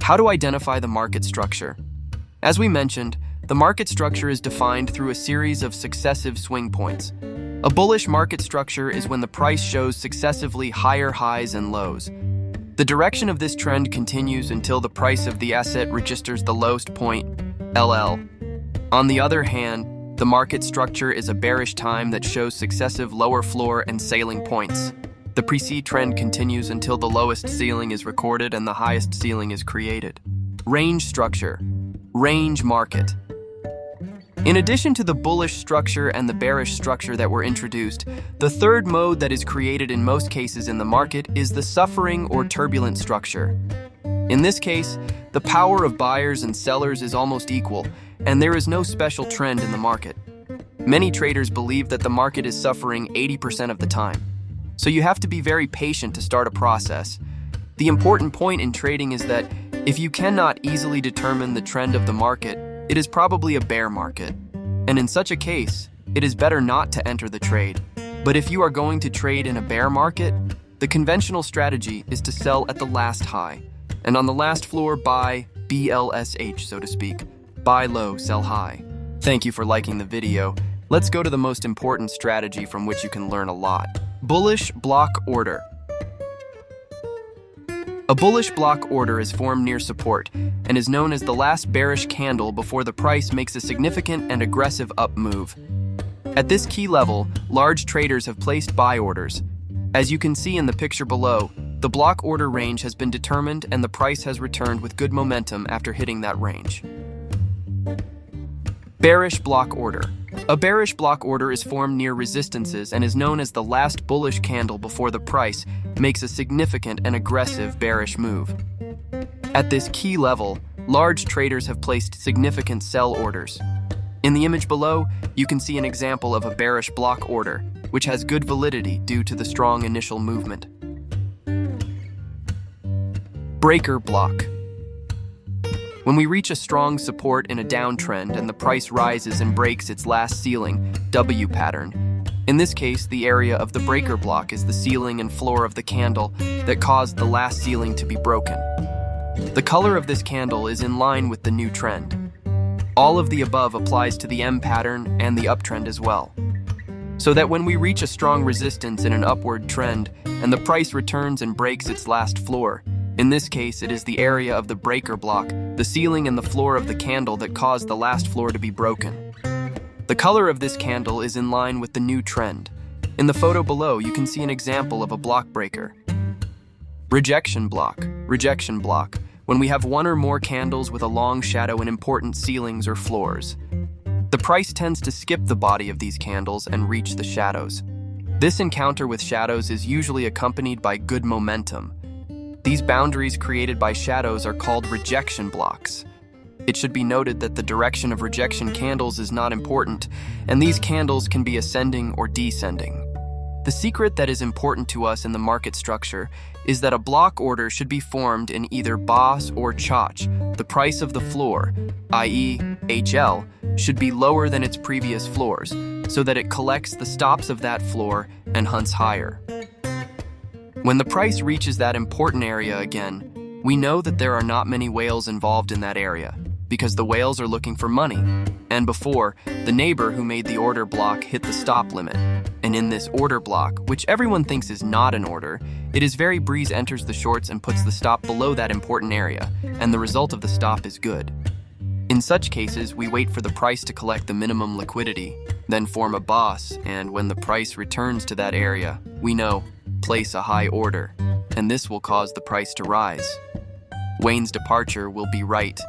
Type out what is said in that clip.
How to identify the market structure? As we mentioned, the market structure is defined through a series of successive swing points. A bullish market structure is when the price shows successively higher highs and lows. The direction of this trend continues until the price of the asset registers the lowest point, LL. On the other hand, the market structure is a bearish time that shows successive lower floor and sailing points. The pre-C trend continues until the lowest ceiling is recorded and the highest ceiling is created. Range structure. Range market. In addition to the bullish structure and the bearish structure that were introduced, the third mode that is created in most cases in the market is the suffering or turbulent structure. In this case, the power of buyers and sellers is almost equal, and there is no special trend in the market. Many traders believe that the market is suffering 80% of the time. So you have to be very patient to start a process. The important point in trading is that if you cannot easily determine the trend of the market, it is probably a bear market. And in such a case, it is better not to enter the trade. But if you are going to trade in a bear market, the conventional strategy is to sell at the last high. And on the last floor, buy BLSH, so to speak. Buy low, sell high. Thank you for liking the video. Let's go to the most important strategy from which you can learn a lot. Bullish block order. A bullish block order is formed near support and is known as the last bearish candle before the price makes a significant and aggressive up move. At this key level, large traders have placed buy orders. As you can see in the picture below, the block order range has been determined and the price has returned with good momentum after hitting that range. Bearish block order. A bearish block order is formed near resistances and is known as the last bullish candle before the price makes a significant and aggressive bearish move. At this key level, large traders have placed significant sell orders. In the image below, you can see an example of a bearish block order, which has good validity due to the strong initial movement. Breaker block. When we reach a strong support in a downtrend and the price rises and breaks its last ceiling, W pattern. In this case, the area of the breaker block is the ceiling and floor of the candle that caused the last ceiling to be broken. The color of this candle is in line with the new trend. All of the above applies to the M pattern and the uptrend as well. So that when we reach a strong resistance in an upward trend and the price returns and breaks its last floor, in this case, it is the area of the breaker block, the ceiling and the floor of the candle that caused the last floor to be broken. The color of this candle is in line with the new trend. In the photo below, you can see an example of a block breaker. Rejection block. Rejection block. When we have one or more candles with a long shadow in important ceilings or floors. The price tends to skip the body of these candles and reach the shadows. This encounter with shadows is usually accompanied by good momentum. These boundaries created by shadows are called rejection blocks. It should be noted that the direction of rejection candles is not important, and these candles can be ascending or descending. The secret that is important to us in the market structure is that a block order should be formed in either BOS or CHOCH. The price of the floor, i.e. HL, should be lower than its previous floors, so that it collects the stops of that floor and hunts higher. When the price reaches that important area again, we know that there are not many whales involved in that area, because the whales are looking for money. And before, the neighbor who made the order block hit the stop limit. And in this order block, which everyone thinks is not an order, it is very breeze enters the shorts and puts the stop below that important area, and the result of the stop is good. In such cases, we wait for the price to collect the minimum liquidity, then form a BOS, and when the price returns to that area, we know, place a high order, and this will cause the price to rise. Wayne's departure will be right